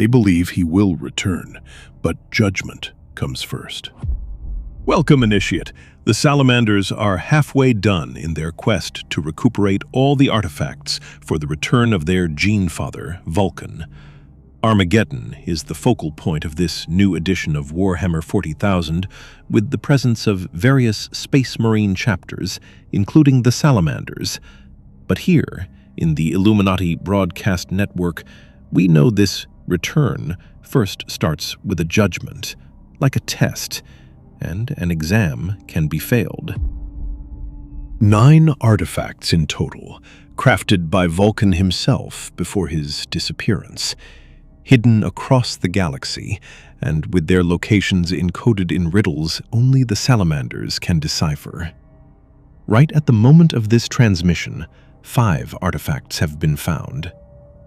They believe he will return, but judgment comes first. Welcome, Initiate. The Salamanders are halfway done in their quest to recuperate all the artifacts for the return of their gene-father, Vulkan. Armageddon is the focal point of this new edition of Warhammer 40,000, with the presence of various Space Marine chapters, including the Salamanders. But here, in the Illuminati Broadcast Network, we know this return first starts with a judgment, like a test, and an exam can be failed. 9 artifacts in total, crafted by Vulkan himself before his disappearance, hidden across the galaxy, and with their locations encoded in riddles only the Salamanders can decipher. Right at the moment of this transmission, 5 artifacts have been found.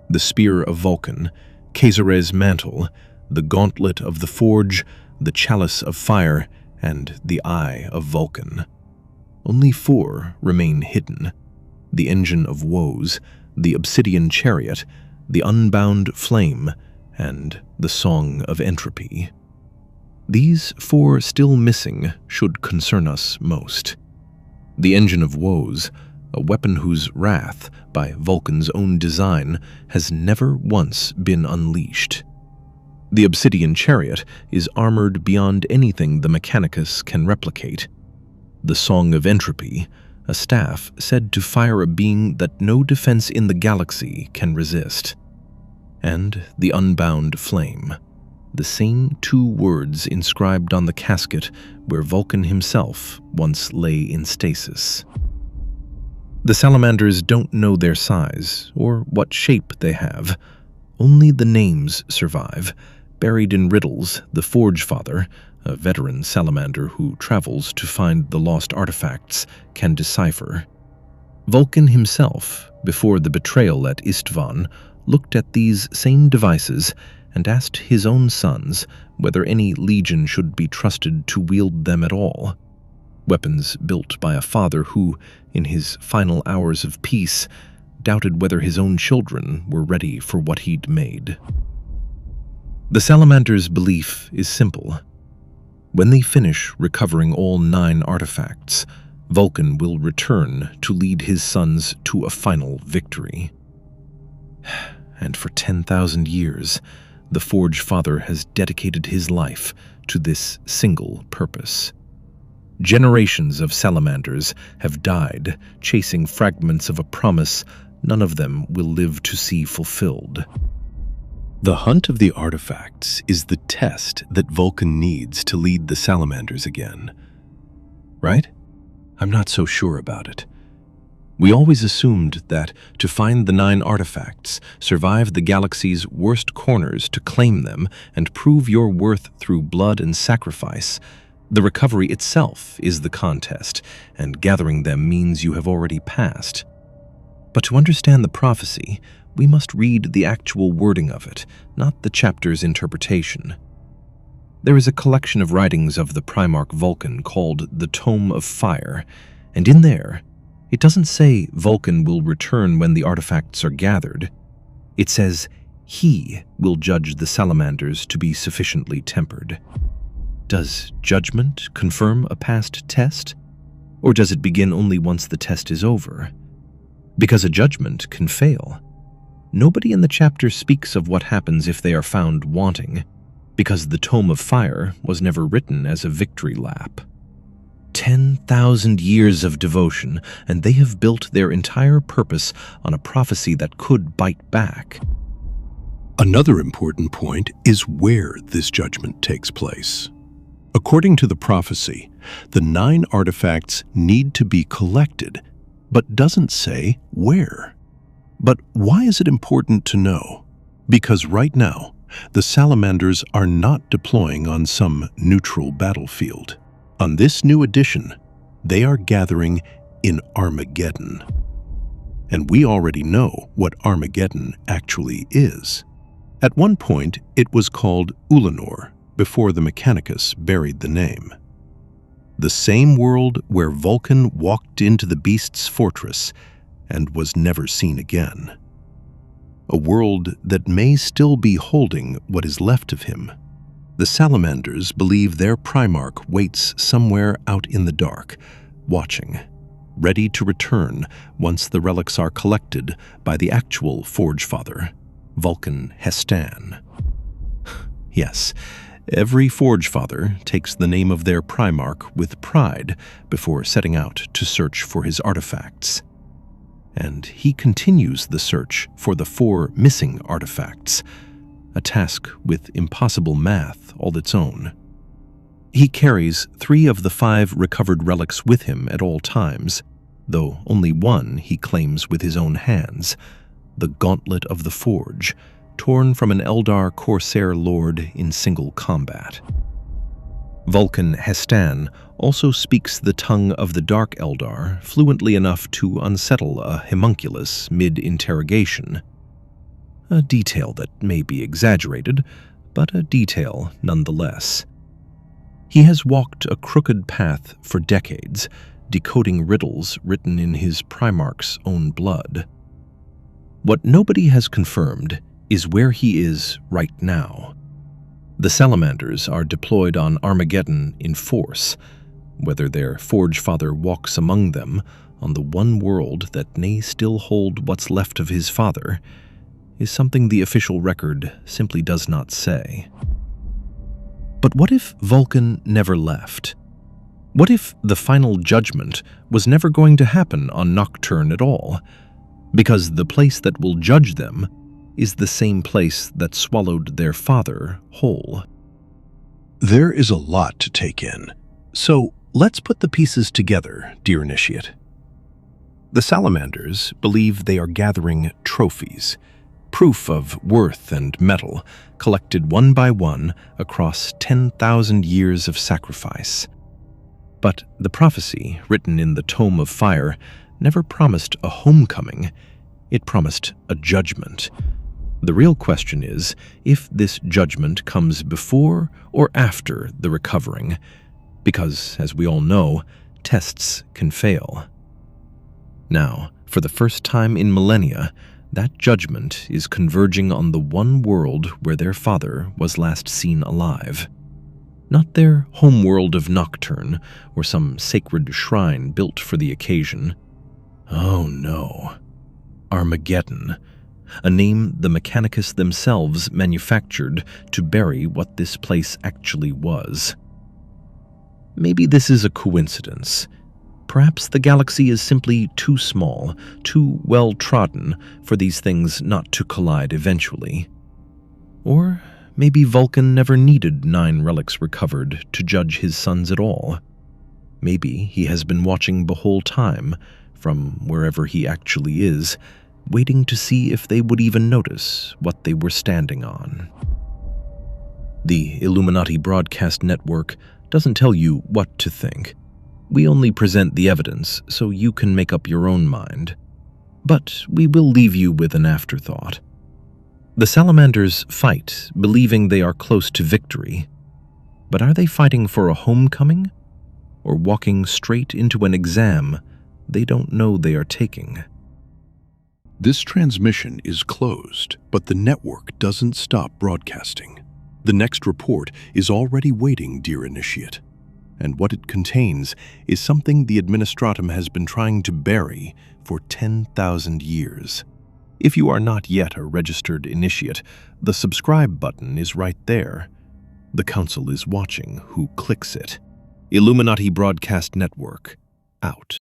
The Spear of Vulkan, Kaiser's Mantle, the Gauntlet of the Forge, the Chalice of Fire, and the Eye of Vulkan. Only 4 remain hidden: the Engine of Woes, the Obsidian Chariot, the Unbound Flame, and the Song of Entropy. These 4 still missing should concern us most. The Engine of Woes, a weapon whose wrath, by Vulkan's own design, has never once been unleashed. The Obsidian Chariot is armored beyond anything the Mechanicus can replicate. The Song of Entropy, a staff said to fire a being that no defense in the galaxy can resist. And the Unbound Flame, the same 2 words inscribed on the casket where Vulkan himself once lay in stasis. The Salamanders don't know their size or what shape they have. Only the names survive. Buried in riddles, the Forge Father, a veteran salamander who travels to find the lost artifacts, can decipher. Vulkan himself, before the betrayal at Istvan, looked at these same devices and asked his own sons whether any legion should be trusted to wield them at all. Weapons built by a father who, in his final hours of peace, doubted whether his own children were ready for what he'd made. The Salamander's belief is simple. When they finish recovering all 9 artifacts, Vulkan will return to lead his sons to a final victory. And for 10,000 years, the Forge Father has dedicated his life to this single purpose. Generations of Salamanders have died chasing fragments of a promise none of them will live to see fulfilled. The hunt of the artifacts is the test that Vulkan needs to lead the Salamanders again. Right? I'm not so sure about it. We always assumed that to find the 9 artifacts, survive the galaxy's worst corners to claim them, and prove your worth through blood and sacrifice, the recovery itself is the contest, and gathering them means you have already passed. But to understand the prophecy, we must read the actual wording of it, not the chapter's interpretation. There is a collection of writings of the Primarch Vulkan called the Tome of Fire, and in there, it doesn't say Vulkan will return when the artifacts are gathered. It says he will judge the Salamanders to be sufficiently tempered. Does judgment confirm a past test? Or does it begin only once the test is over? Because a judgment can fail. Nobody in the chapter speaks of what happens if they are found wanting, because the Tome of Fire was never written as a victory lap. 10,000 years of devotion, and they have built their entire purpose on a prophecy that could bite back. Another important point is where this judgment takes place. According to the prophecy, the 9 artifacts need to be collected, but doesn't say where. But why is it important to know? Because right now, the Salamanders are not deploying on some neutral battlefield. On this new edition, they are gathering in Armageddon. And we already know what Armageddon actually is. At one point, it was called Ulanor, before the Mechanicus buried the name. The same world where Vulkan walked into the beast's fortress and was never seen again. a world that may still be holding what is left of him. The Salamanders believe their Primarch waits somewhere out in the dark, watching, ready to return once the relics are collected by the actual Forge Father, Vulkan Hestan. Yes, every Forge Father takes the name of their Primarch with pride before setting out to search for his artifacts. And he continues the search for the 4 missing artifacts, a task with impossible math all its own. He carries 3 of the 5 recovered relics with him at all times, though only one he claims with his own hands, the Gauntlet of the Forge, torn from an Eldar Corsair Lord in single combat. Vulkan Hestan also speaks the tongue of the Dark Eldar fluently enough to unsettle a homunculus mid-interrogation. A detail that may be exaggerated, but a detail nonetheless. He has walked a crooked path for decades, decoding riddles written in his Primarch's own blood. What nobody has confirmed is where he is right now. The Salamanders are deployed on Armageddon in force. Whether their Forge Father walks among them on the one world that may still hold what's left of his father is something the official record simply does not say. But what if Vulkan never left? What if the final judgment was never going to happen on Nocturne at all? Because the place that will judge them is the same place that swallowed their father whole. There is a lot to take in, so let's put the pieces together, dear Initiate. The Salamanders believe they are gathering trophies, proof of worth and mettle, collected one by one across 10,000 years of sacrifice. But the prophecy written in the Tome of Fire never promised a homecoming, it promised a judgment. The real question is if this judgment comes before or after the recovering, because, as we all know, tests can fail. Now, for the first time in millennia, that judgment is converging on the one world where their father was last seen alive. Not their homeworld of Nocturne, or some sacred shrine built for the occasion. Oh no. Armageddon, a name the Mechanicus themselves manufactured to bury what this place actually was. Maybe this is a coincidence. Perhaps the galaxy is simply too small, too well-trodden for these things not to collide eventually. Or maybe Vulkan never needed 9 relics recovered to judge his sons at all. Maybe he has been watching the whole time, from wherever he actually is, waiting to see if they would even notice what they were standing on. The Illuminati Broadcast Network doesn't tell you what to think. We only present the evidence so you can make up your own mind. But we will leave you with an afterthought. The Salamanders fight, believing they are close to victory. But are they fighting for a homecoming? Or walking straight into an exam they don't know they are taking? This transmission is closed, but the network doesn't stop broadcasting. The next report is already waiting, dear Initiate, and what it contains is something the Administratum has been trying to bury for 10,000 years. If you are not yet a registered Initiate, the subscribe button is right there. The Council is watching who clicks it. Illuminati Broadcast Network, out.